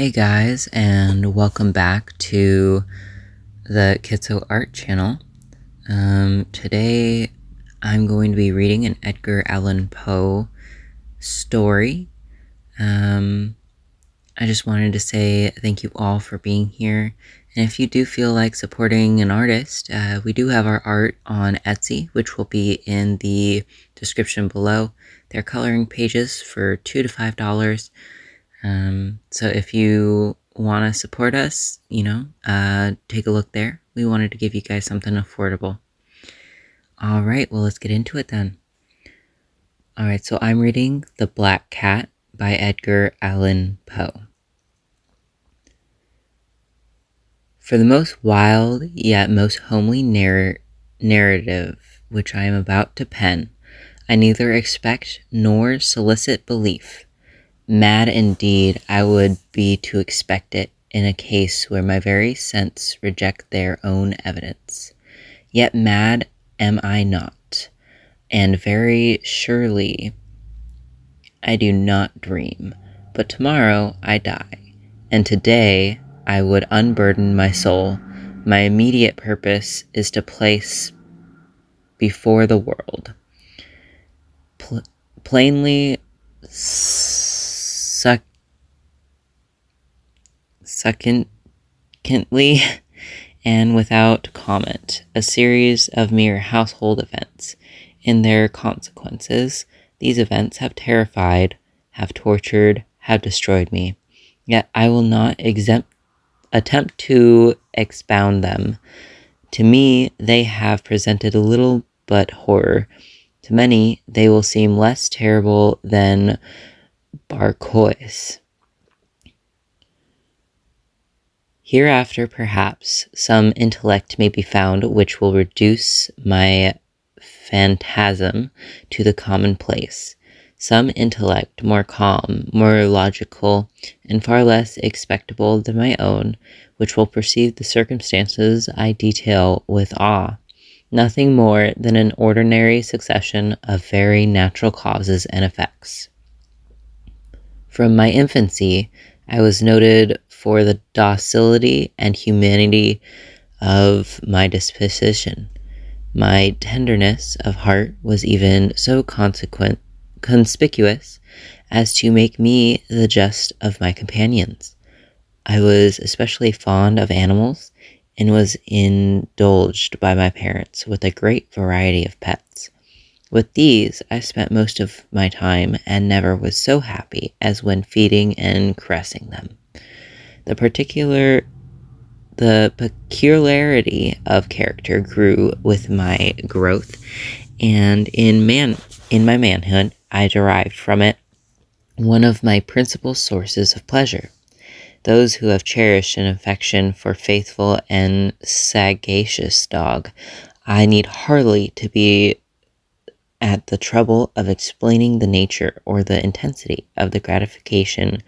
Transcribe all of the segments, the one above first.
Hey guys, and welcome back to the Kitso Art channel. Today I'm going to be reading an Edgar Allan Poe story. I just wanted to say thank you all for being here. And if you do feel like supporting an artist, we do have our art on Etsy, which will be in the description below. They're coloring pages for $2 to $5. So if you want to support us, take a look there. We wanted to give you guys something affordable. All right, well, let's get into it then. All right, so I'm reading The Black Cat by Edgar Allan Poe. For the most wild yet most homely narrative which I am about to pen, I neither expect nor solicit belief. Mad indeed I would be to expect it in a case where my very sense reject their own evidence. Yet mad am I not, and very surely I do not dream. But tomorrow I die, and today I would unburden my soul. My immediate purpose is to place before the world plainly succinctly and without comment, a series of mere household events. In their consequences, these events have terrified, have tortured, have destroyed me. Yet I will not attempt to expound them. To me, they have presented a little but horror. To many, they will seem less terrible than Barcois. Hereafter, perhaps, some intellect may be found which will reduce my phantasm to the commonplace. Some intellect more calm, more logical, and far less expectable than my own, which will perceive the circumstances I detail with awe. Nothing more than an ordinary succession of very natural causes and effects. From my infancy, I was noted for the docility and humanity of my disposition. My tenderness of heart was even so conspicuous as to make me the jest of my companions. I was especially fond of animals, and was indulged by my parents with a great variety of pets. With these I spent most of my time, and never was so happy as when feeding and caressing them. The peculiarity of character grew with my growth, and in my manhood I derived from it one of my principal sources of pleasure. Those who have cherished an affection for faithful and sagacious dog, I need hardly to be at the trouble of explaining the nature or the intensity of the gratification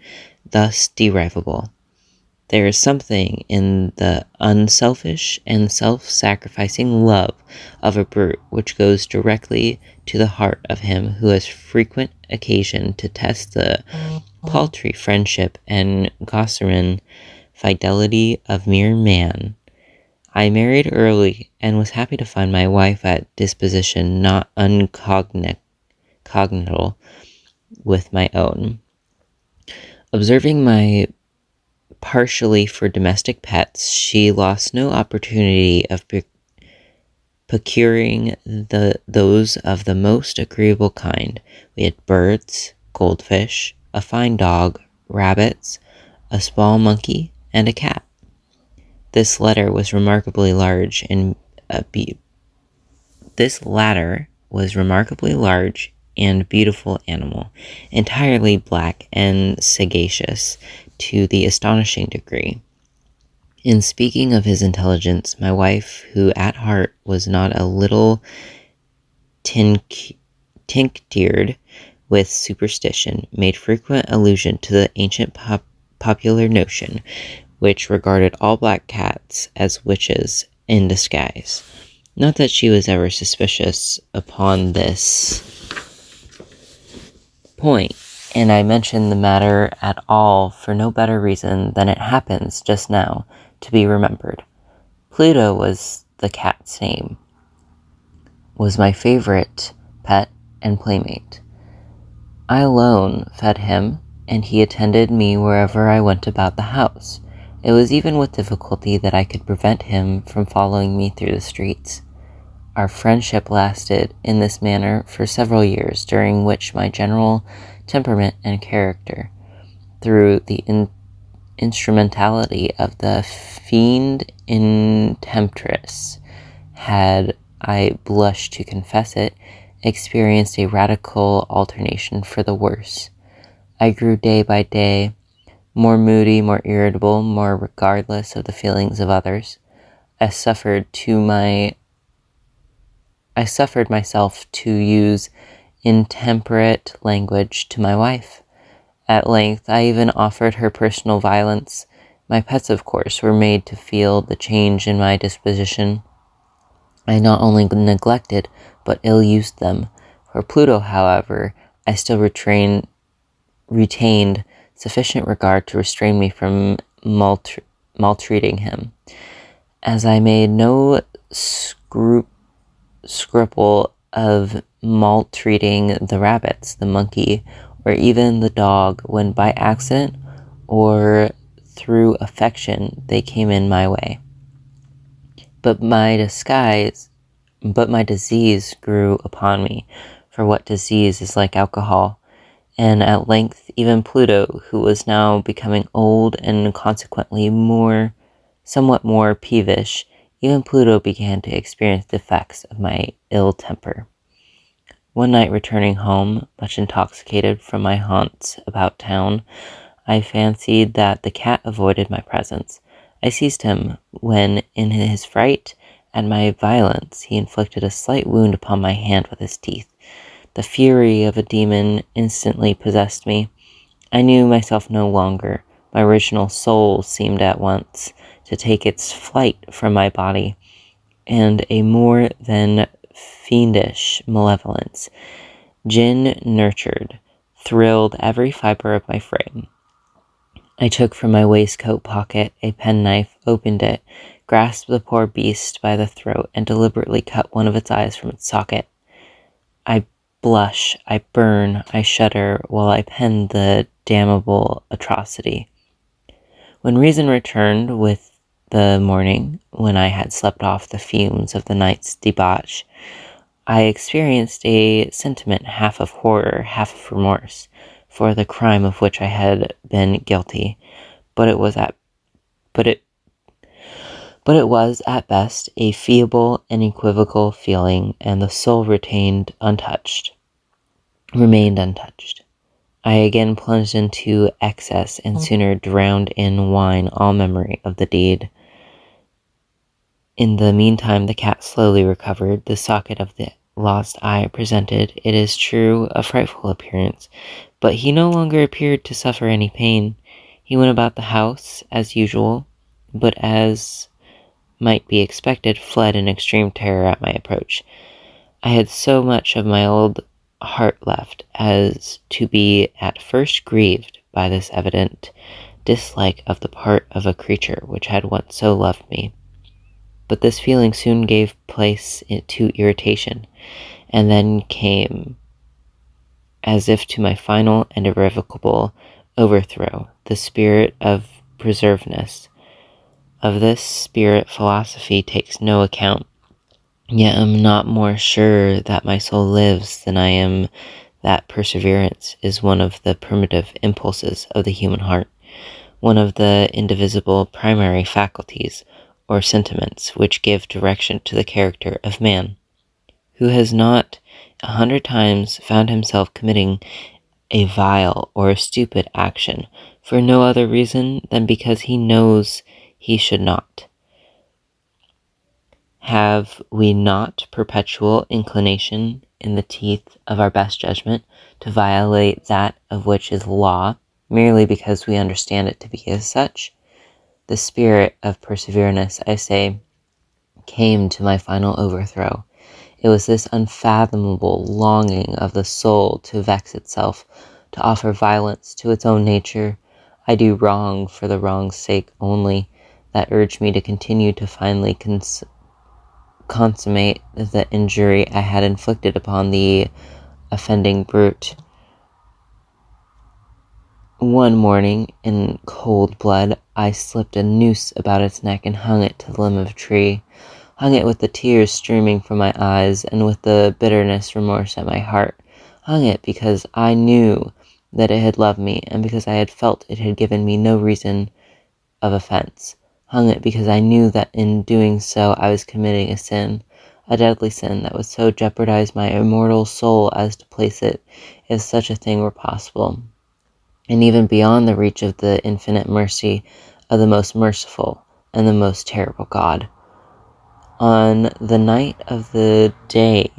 thus derivable. There is something in the unselfish and self-sacrificing love of a brute which goes directly to the heart of him who has frequent occasion to test the paltry friendship and gossamer fidelity of mere man. I married early, and was happy to find my wife at disposition not uncognate with my own. Observing my partially for domestic pets, she lost no opportunity of procuring those of the most agreeable kind. We had birds, goldfish, a fine dog, rabbits, a small monkey, and a cat. This latter was remarkably large and beautiful animal, entirely black and sagacious to the astonishing degree. In speaking of his intelligence, my wife, who at heart was not a little tinctured with superstition, made frequent allusion to the ancient popular notion, which regarded all black cats as witches in disguise. Not that she was ever suspicious upon this point, and I mention the matter at all for no better reason than it happens just now to be remembered. Pluto was the cat's name, was my favorite pet and playmate. I alone fed him, and he attended me wherever I went about the house. It was even with difficulty that I could prevent him from following me through the streets. Our friendship lasted in this manner for several years, during which my general temperament and character, through the instrumentality of the fiend intemptress, had, I blush to confess it, experienced a radical alternation for the worse. I grew day by day more moody, more irritable, more regardless of the feelings of others. I suffered myself to use intemperate language to my wife. At length, I even offered her personal violence. My pets, of course, were made to feel the change in my disposition. I not only neglected, but ill-used them. For Pluto, however, I still retained sufficient regard to restrain me from maltreating him, as I made no scruple of maltreating the rabbits, the monkey, or even the dog when by accident or through affection they came in my way. But my disease grew upon me, for what disease is like alcohol? And at length even Pluto, who was now becoming old and consequently somewhat more peevish, even Pluto began to experience the effects of my ill temper. One night, returning home, much intoxicated from my haunts about town, I fancied that the cat avoided my presence. I seized him, when, in his fright at my violence, he inflicted a slight wound upon my hand with his teeth. The fury of a demon instantly possessed me. I knew myself no longer. My original soul seemed at once to take its flight from my body, and a more than fiendish malevolence, gin-nurtured, thrilled every fibre of my frame. I took from my waistcoat pocket a penknife, opened it, grasped the poor beast by the throat, and deliberately cut one of its eyes from its socket. I blush, I burn, I shudder, while I pen the damnable atrocity. When reason returned with the morning, when I had slept off the fumes of the night's debauch, I experienced a sentiment half of horror, half of remorse, for the crime of which I had been guilty, but it was at best a feeble and equivocal feeling, and the soul remained untouched. I again plunged into excess, and sooner drowned in wine all memory of the deed. In the meantime, the cat slowly recovered. The socket of the lost eye presented, it is true, a frightful appearance, but he no longer appeared to suffer any pain. He went about the house as usual, but as might be expected, fled in extreme terror at my approach. I had so much of my old heart left as to be at first grieved by this evident dislike of the part of a creature which had once so loved me. But this feeling soon gave place to irritation, and then came, as if to my final and irrevocable overthrow, the spirit of preservedness. Of this spirit philosophy takes no account, yet am not more sure that my soul lives than I am that perseverance is one of the primitive impulses of the human heart, one of the indivisible primary faculties or sentiments which give direction to the character of man. Who has not 100 times found himself committing a vile or a stupid action for no other reason than because he knows he should not? Have we not perpetual inclination in the teeth of our best judgment to violate that of which is law, merely because we understand it to be as such? The spirit of perseverance, I say, came to my final overthrow. It was this unfathomable longing of the soul to vex itself to offer violence to its own nature. I do wrong for the wrong's sake only, that urged me to continue to finally consummate the injury I had inflicted upon the offending brute. One morning, in cold blood, I slipped a noose about its neck and hung it to the limb of a tree. Hung it with the tears streaming from my eyes and with the bitterness remorse at my heart. Hung it because I knew that it had loved me and because I had felt it had given me no reason of offense. Hung it because I knew that in doing so I was committing a sin, a deadly sin that would so jeopardize my immortal soul as to place it, if such a thing were possible, and even beyond the reach of the infinite mercy of the most merciful and the most terrible God. On the night of the day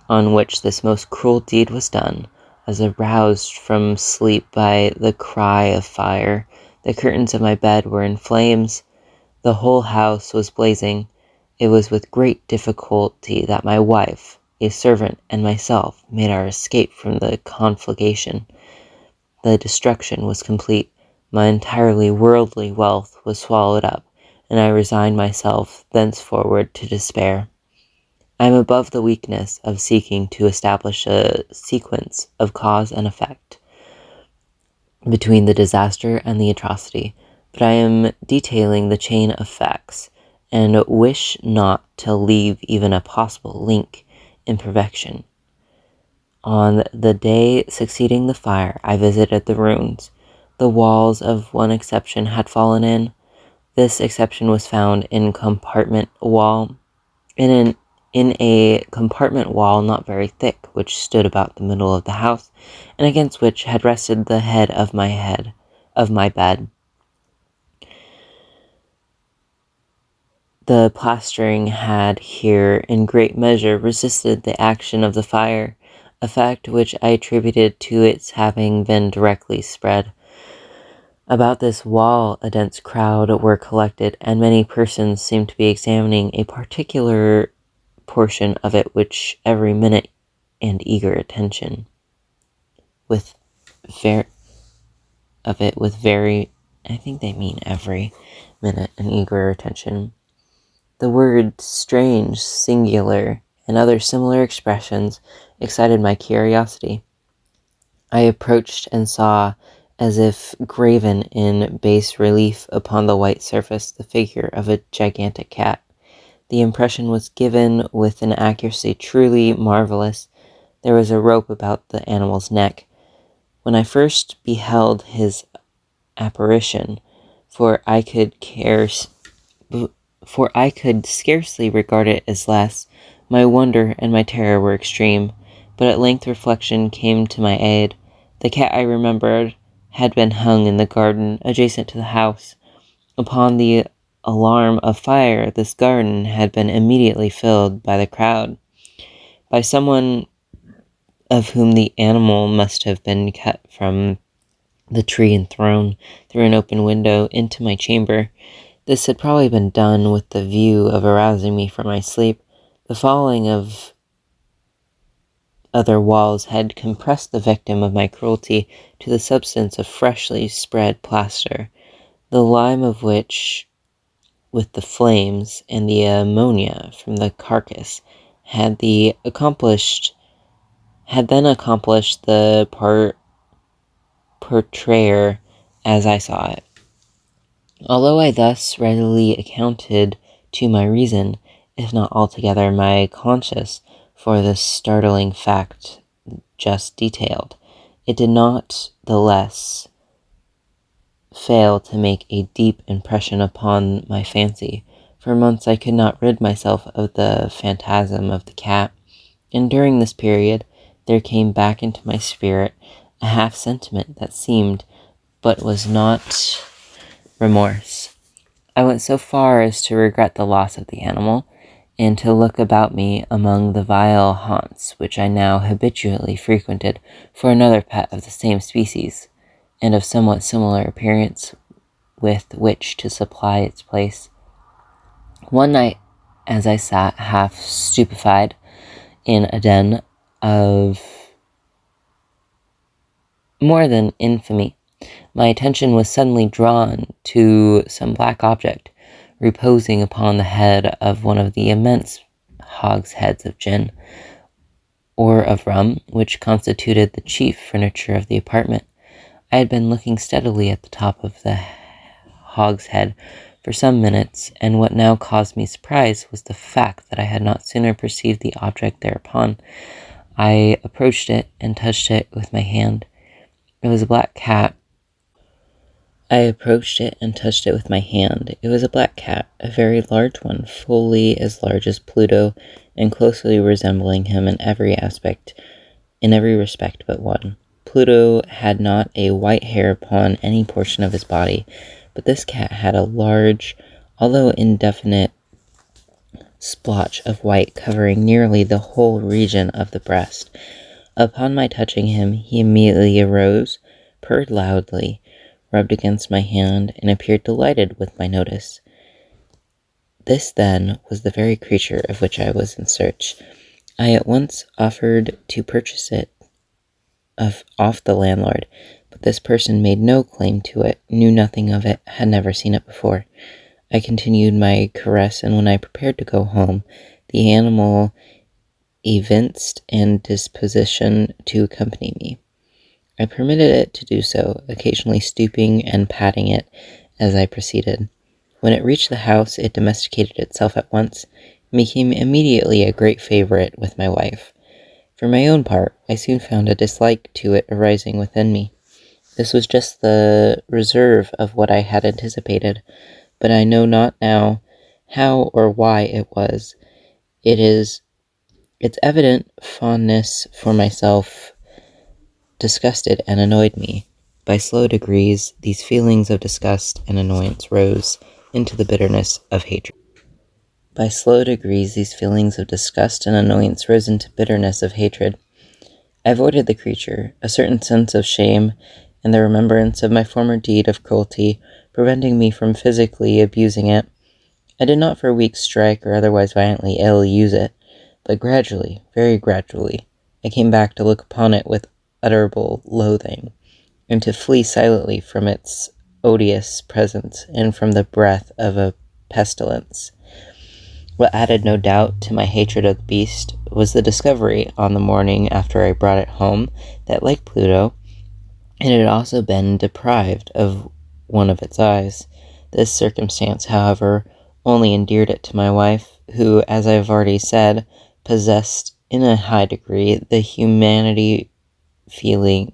on which this most cruel deed was done, as aroused from sleep by the cry of fire, the curtains of my bed were in flames, the whole house was blazing. It was with great difficulty that my wife, a servant, and myself made our escape from the conflagration. The destruction was complete. My entirely worldly wealth was swallowed up, and I resigned myself thenceforward to despair. I am above the weakness of seeking to establish a sequence of cause and effect between the disaster and the atrocity, but I am detailing the chain of facts, and wish not to leave even a possible link in perfection. On the day succeeding the fire, I visited the ruins. The walls of one exception had fallen in. This exception was found in a compartment wall not very thick, which stood about the middle of the house, and against which had rested the head of my bed. The plastering had here in great measure resisted the action of the fire, a fact which I attributed to its having been directly spread. About this wall a dense crowd were collected, and many persons seemed to be examining a particular portion of it with every minute and eager attention. I think they mean every minute and eager attention. The words strange, singular, and other similar expressions excited my curiosity. I approached and saw, as if graven in bas relief upon the white surface, the figure of a gigantic cat. The impression was given with an accuracy truly marvelous. There was a rope about the animal's neck. When I first beheld his apparition, for I could scarcely regard it as less, my wonder and my terror were extreme, but at length reflection came to my aid. The cat, I remembered, had been hung in the garden adjacent to the house. Upon the alarm of fire, this garden had been immediately filled by the crowd, by someone of whom the animal must have been cut from the tree and thrown through an open window into my chamber. This had probably been done with the view of arousing me from my sleep. The falling of other walls had compressed the victim of my cruelty to the substance of freshly spread plaster, the lime of which, with the flames and the ammonia from the carcass, had then accomplished the portrayal as I saw it. Although I thus readily accounted to my reason, if not altogether my conscience, for the startling fact just detailed, it did not the less fail to make a deep impression upon my fancy. For months I could not rid myself of the phantasm of the cat, and during this period there came back into my spirit a half-sentiment that seemed, but was not, remorse. I went so far as to regret the loss of the animal, and to look about me among the vile haunts which I now habitually frequented for another pet of the same species, and of somewhat similar appearance, with which to supply its place. One night, as I sat half stupefied in a den of More than infamy, my attention was suddenly drawn to some black object reposing upon the head of one of the immense hogsheads of gin, or of rum, which constituted the chief furniture of the apartment. I had been looking steadily at the top of the hogshead for some minutes, and what now caused me surprise was the fact that I had not sooner perceived the object thereupon. I approached it and touched it with my hand. It was a black cat. It was a black cat, a very large one, fully as large as Pluto, and closely resembling him in every respect but one. Pluto had not a white hair upon any portion of his body, but this cat had a large, although indefinite, splotch of white covering nearly the whole region of the breast. Upon my touching him, he immediately arose, purred loudly, rubbed against my hand, and appeared delighted with my notice. This, then, was the very creature of which I was in search. I at once offered to purchase it off the landlord, but this person made no claim to it, knew nothing of it, had never seen it before. I continued my caress, and when I prepared to go home, the animal evinced a disposition to accompany me. I permitted it to do so, occasionally stooping and patting it as I proceeded. When it reached the house, it domesticated itself at once, and became immediately a great favorite with my wife. For my own part, I soon found a dislike to it arising within me. This was just the reserve of what I had anticipated, but I know not now how or why it was. Its evident fondness for myself disgusted and annoyed me. By slow degrees, these feelings of disgust and annoyance rose into the bitterness of hatred. I avoided the creature, a certain sense of shame and the remembrance of my former deed of cruelty preventing me from physically abusing it. I did not for weeks strike or otherwise violently ill-use it, but gradually, very gradually, I came back to look upon it with utterable loathing, and to flee silently from its odious presence and from the breath of a pestilence. What added no doubt to my hatred of the beast was the discovery, on the morning after I brought it home, that, like Pluto, it had also been deprived of one of its eyes. This circumstance, however, only endeared it to my wife, who, as I have already said, possessed in a high degree the humanity feeling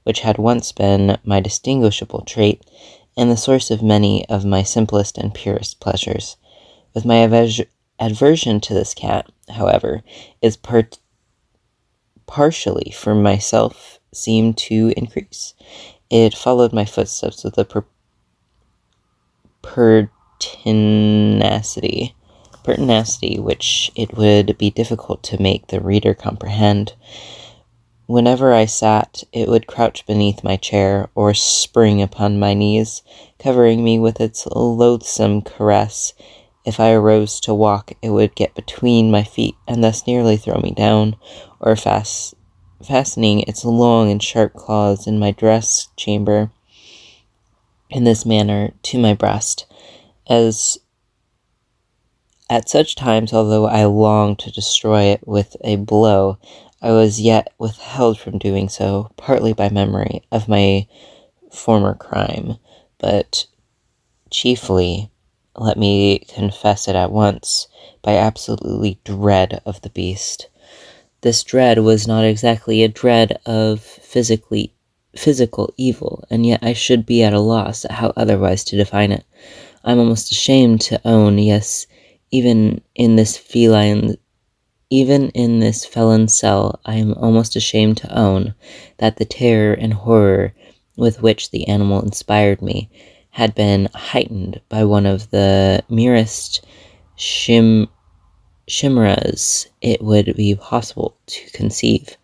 which had once been my distinguishable trait, and the source of many of my simplest and purest pleasures. With my aversion to this cat, however, is partially for myself seemed to increase. It followed my footsteps with a pertinacity which it would be difficult to make the reader comprehend. Whenever I sat, it would crouch beneath my chair, or spring upon my knees, covering me with its loathsome caress. If I arose to walk, it would get between my feet, and thus nearly throw me down, or fastening its long and sharp claws in my dress chamber, in this manner, to my breast. As at such times, although I longed to destroy it with a blow, I was yet withheld from doing so, partly by memory of my former crime, but chiefly, let me confess it at once, by absolutely dread of the beast. This dread was not exactly a dread of physical evil, and yet I should be at a loss how otherwise to define it. I'm almost ashamed to own, yes, even in this felon's cell, I am almost ashamed to own that the terror and horror with which the animal inspired me had been heightened by one of the merest chimeras it would be possible to conceive.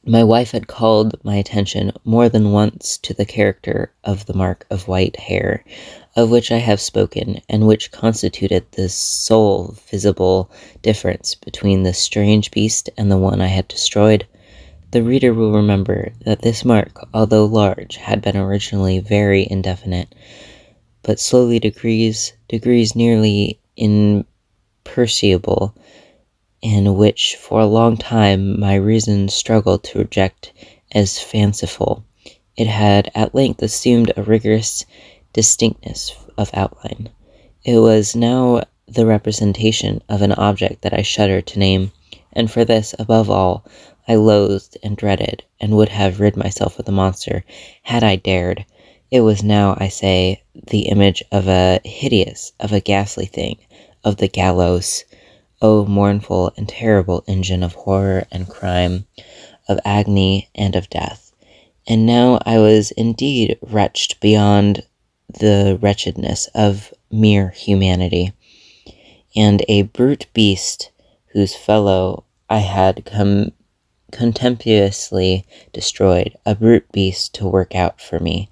My wife had called my attention more than once to the character of the mark of white hair, of which I have spoken, and which constituted the sole visible difference between the strange beast and the one I had destroyed. The reader will remember that this mark, although large, had been originally very indefinite, but slowly degrees nearly imperceptible, and which for a long time my reason struggled to reject as fanciful. It had at length assumed a rigorous distinctness of outline. It was now the representation of an object that I shuddered to name, and for this, above all, I loathed and dreaded, and would have rid myself of the monster, had I dared. It was now, I say, the image of a ghastly thing, of the gallows. O mournful and terrible engine of horror and crime, of agony and of death. And now I was indeed wretched beyond the wretchedness of mere humanity, and a brute beast whose fellow I had contemptuously destroyed, a brute beast to work out for me,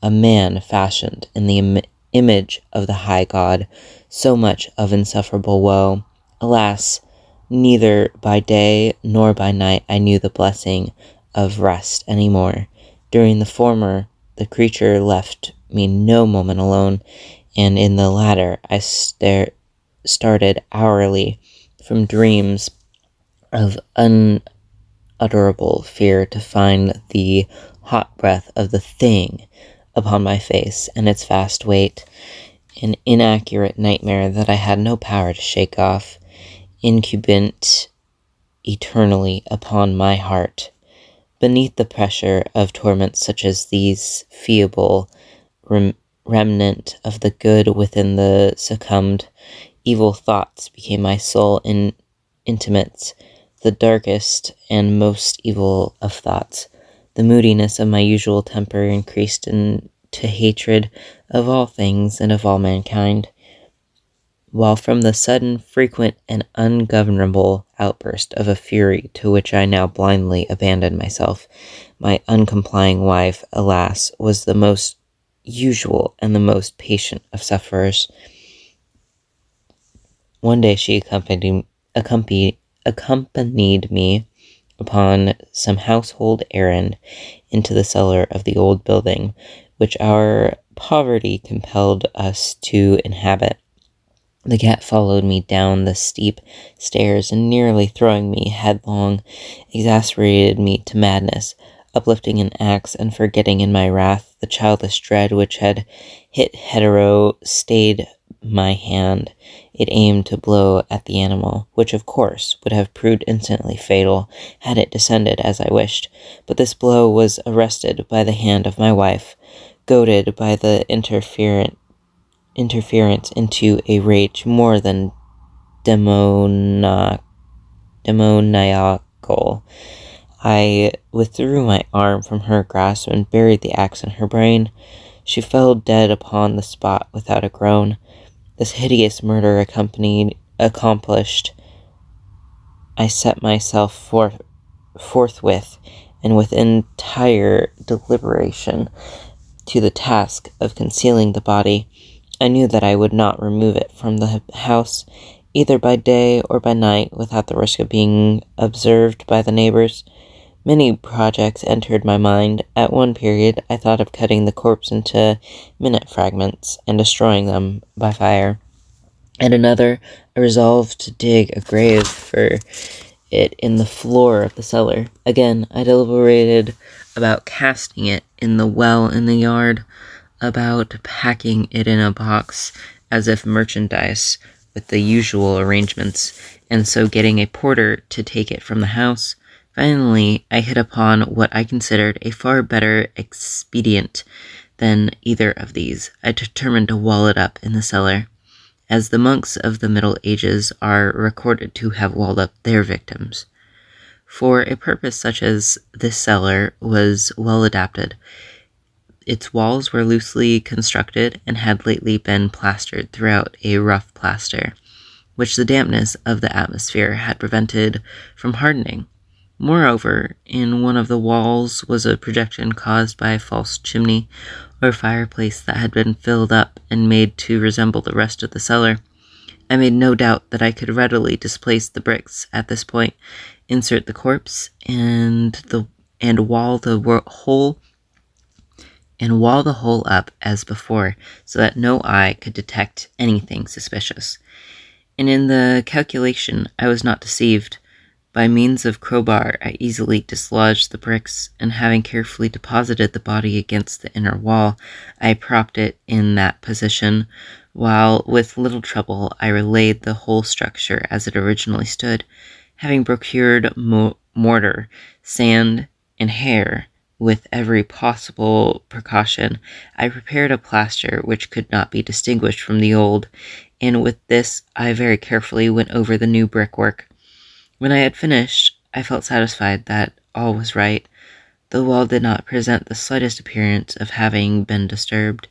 a man fashioned in the image of the high God, so much of insufferable woe. Alas, neither by day nor by night I knew the blessing of rest any more. During the former, the creature left me no moment alone, and in the latter I started hourly from dreams of unutterable fear to find the hot breath of the thing upon my face and its vast weight, an inaccurate nightmare that I had no power to shake off, incumbent eternally upon my heart. Beneath the pressure of torments such as these, feeble remnant of the good within the succumbed, evil thoughts became my sole intimates, the darkest and most evil of thoughts. The moodiness of my usual temper increased into hatred of all things and of all mankind, while from the sudden, frequent, and ungovernable outburst of a fury to which I now blindly abandoned myself, my uncomplying wife, alas, was the most usual and the most patient of sufferers. One day she accompanied me upon some household errand into the cellar of the old building, which our poverty compelled us to inhabit. The cat followed me down the steep stairs, and nearly throwing me headlong, exasperated me to madness. Uplifting an axe and forgetting in my wrath the childish dread which had hit hetero, stayed my hand. It aimed to blow at the animal, which of course would have proved instantly fatal had it descended as I wished. But this blow was arrested by the hand of my wife, goaded by the interference into a rage more than demoniacal. I withdrew my arm from her grasp and buried the axe in her brain. She fell dead upon the spot without a groan. This hideous murder accomplished, I set myself forthwith, and with entire deliberation, to the task of concealing the body. I knew that I would not remove it from the house, either by day or by night, without the risk of being observed by the neighbors. Many projects entered my mind. At one period, I thought of cutting the corpse into minute fragments and destroying them by fire. At another, I resolved to dig a grave for it in the floor of the cellar. Again, I deliberated about casting it in the well in the yard, about packing it in a box as if merchandise with the usual arrangements, and so getting a porter to take it from the house. Finally, I hit upon what I considered a far better expedient than either of these. I determined to wall it up in the cellar, as the monks of the Middle Ages are recorded to have walled up their victims. For a purpose such as this cellar was well adapted. Its walls were loosely constructed and had lately been plastered throughout a rough plaster, which the dampness of the atmosphere had prevented from hardening. Moreover, in one of the walls was a projection caused by a false chimney or fireplace that had been filled up and made to resemble the rest of the cellar. I made no doubt that I could readily displace the bricks at this point, insert the corpse, and wall the hole up as before, so that no eye could detect anything suspicious. And in the calculation, I was not deceived. By means of crowbar, I easily dislodged the bricks, and having carefully deposited the body against the inner wall, I propped it in that position, while with little trouble I relaid the whole structure as it originally stood, having procured mortar, sand, and hair. With every possible precaution, I prepared a plaster which could not be distinguished from the old, and with this I very carefully went over the new brickwork. When I had finished, I felt satisfied that all was right. The wall did not present the slightest appearance of having been disturbed.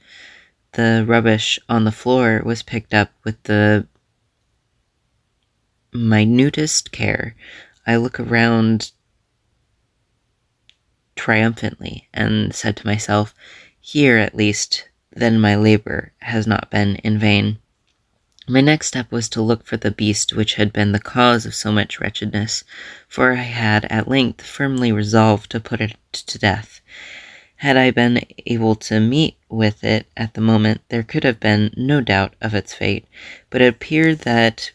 The rubbish on the floor was picked up with the minutest care. I looked around triumphantly and said to myself, "Here, at least, then my labor has not been in vain." My next step was to look for the beast which had been the cause of so much wretchedness, for I had at length firmly resolved to put it to death. Had I been able to meet with it at the moment, there could have been no doubt of its fate, but it appeared that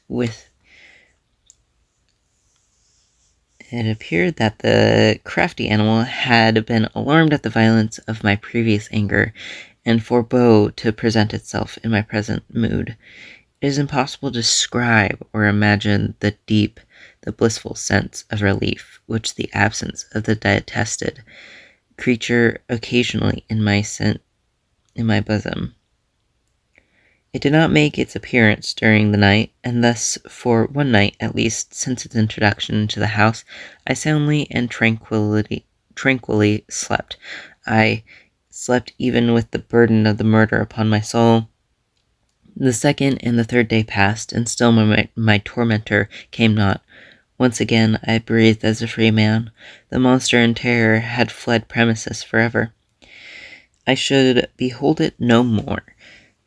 the crafty animal had been alarmed at the violence of my previous anger, and forbore to present itself in my present mood. It is impossible to describe or imagine the blissful sense of relief which the absence of the detested creature occasionally in my bosom. It did not make its appearance during the night, and thus, for one night at least, since its introduction into the house, I soundly and tranquilly slept. I slept even with the burden of the murder upon my soul. The second and the third day passed, and still my tormentor came not. Once again I breathed as a free man. The monster in terror had fled premises forever. I should behold it no more.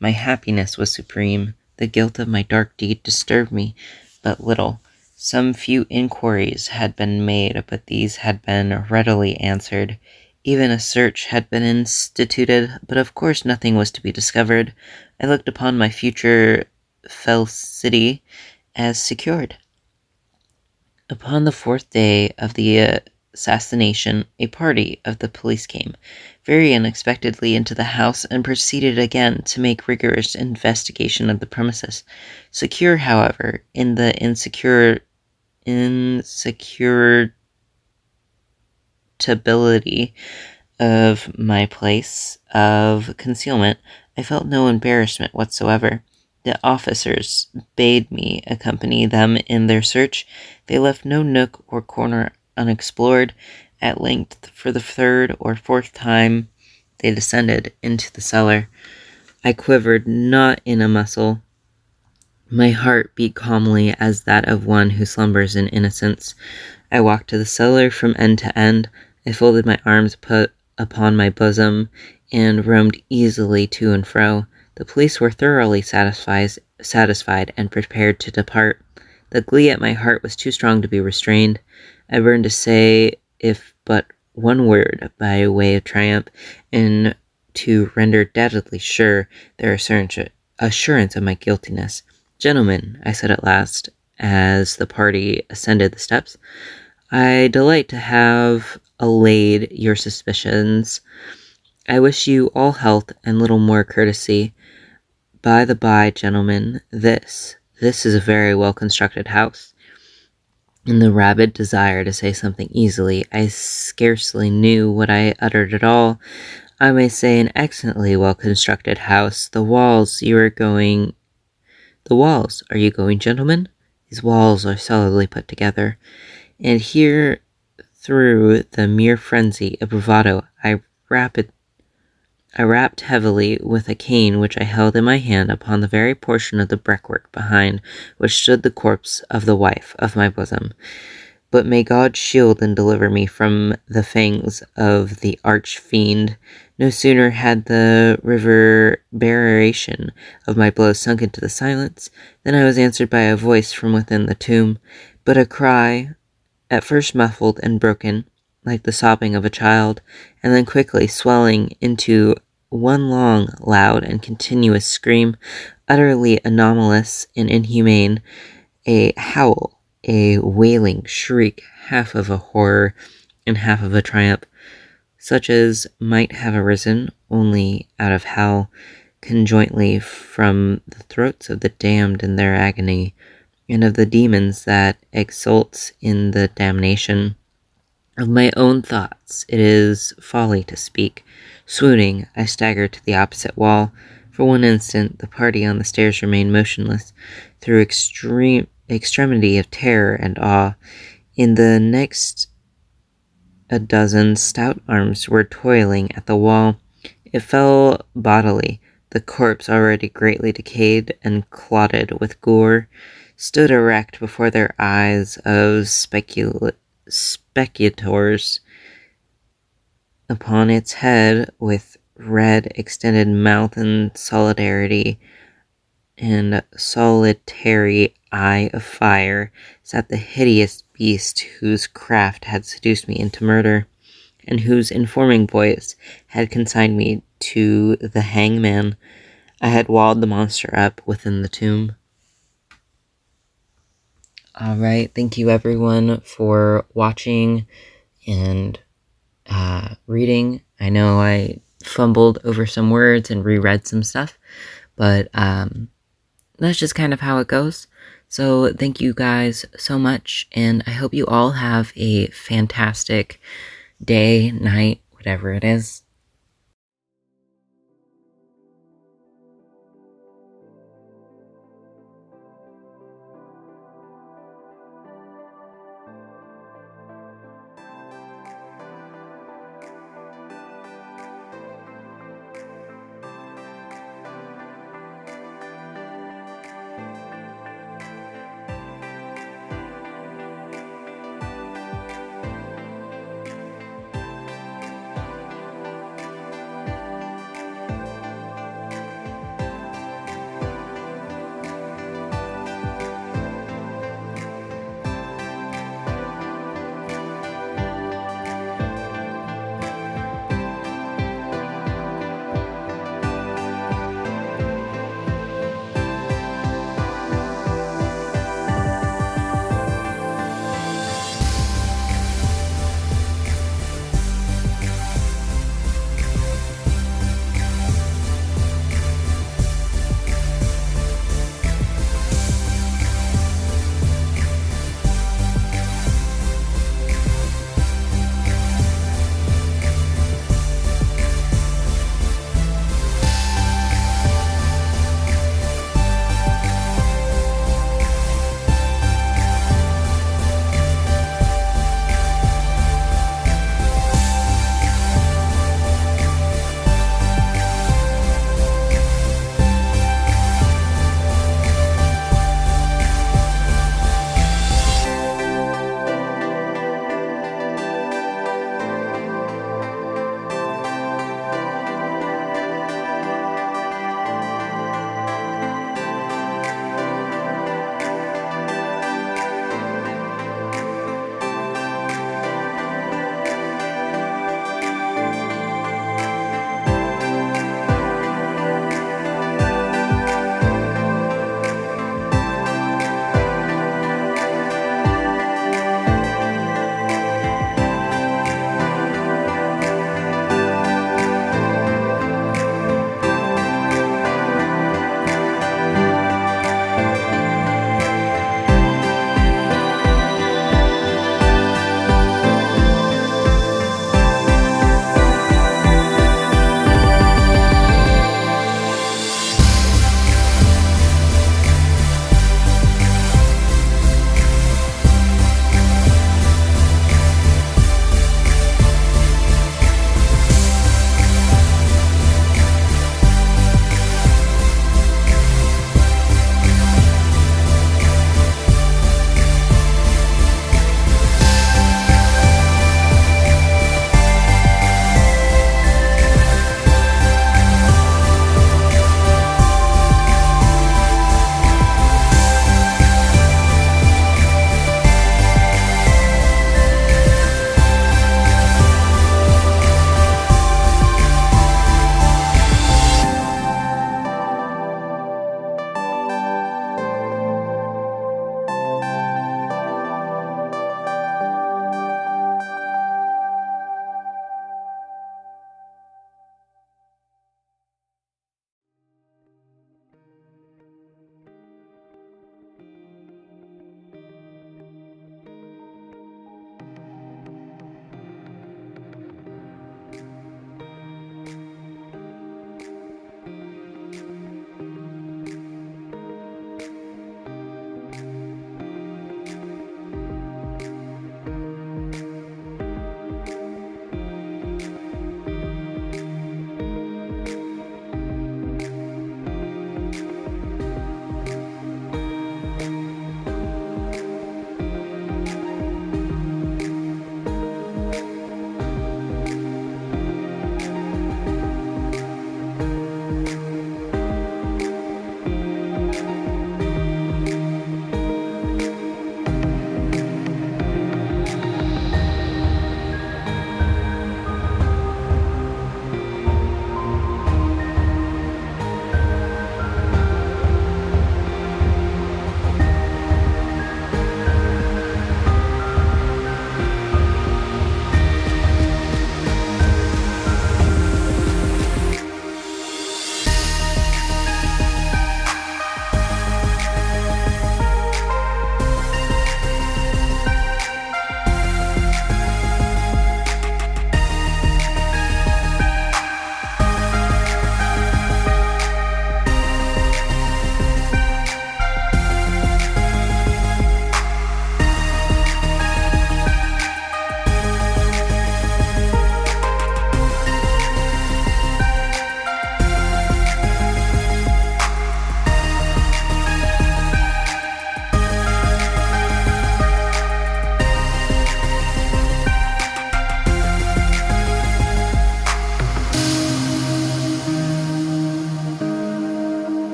My happiness was supreme. The guilt of my dark deed disturbed me but little. Some few inquiries had been made, but these had been readily answered. Even a search had been instituted, but of course nothing was to be discovered. I looked upon my future felicity as secured. Upon the fourth day of the assassination, a party of the police came, very unexpectedly, into the house, and proceeded again to make rigorous investigation of the premises. Secure, however, in the insecurability of my place of concealment, I felt no embarrassment whatsoever. The officers bade me accompany them in their search. They left no nook or corner unexplored. At length, for the third or fourth time, they descended into the cellar. I quivered not in a muscle. My heart beat calmly as that of one who slumbers in innocence. I walked to the cellar from end to end. I folded my arms upon my bosom and roamed easily to and fro. The police were thoroughly satisfied and prepared to depart. The glee at my heart was too strong to be restrained. I burned to say, if but one word, by way of triumph, and to render doubly sure their assurance of my guiltiness. "Gentlemen," I said at last, as the party ascended the steps, "I delight to have allayed your suspicions. I wish you all health and little more courtesy. By the by, gentlemen, this is a very well-constructed house." In the rabid desire to say something easily, I scarcely knew what I uttered at all. "I may say an excellently well-constructed house. The walls, are you going, gentlemen? These walls are solidly put together." And here, through the mere frenzy of bravado, I rapped heavily with a cane which I held in my hand upon the very portion of the brickwork behind which stood the corpse of the wife of my bosom. But may God shield and deliver me from the fangs of the arch-fiend. No sooner had the reverberation of my blows sunk into the silence than I was answered by a voice from within the tomb, but a cry at first muffled and broken, like the sobbing of a child, and then quickly swelling into one long, loud, and continuous scream, utterly anomalous and inhumane, a howl, a wailing shriek, half of a horror and half of a triumph, such as might have arisen only out of hell, conjointly from the throats of the damned in their agony, and of the demons that exult in the damnation. Of my own thoughts it is folly to speak. Swooning, I staggered to the opposite wall. For one instant, the party on the stairs remained motionless, through extremity of terror and awe. In the next, a dozen stout arms were toiling at the wall. It fell bodily. The corpse, already greatly decayed and clotted with gore, stood erect before their eyes of spectators. Upon its head, with red extended mouth and solitary eye of fire, sat the hideous beast whose craft had seduced me into murder, and whose informing voice had consigned me to the hangman. I had walled the monster up within the tomb. Alright, thank you everyone for watching and reading. I know I fumbled over some words and reread some stuff, but that's just kind of how it goes. So thank you guys so much, and I hope you all have a fantastic day, night, whatever it is.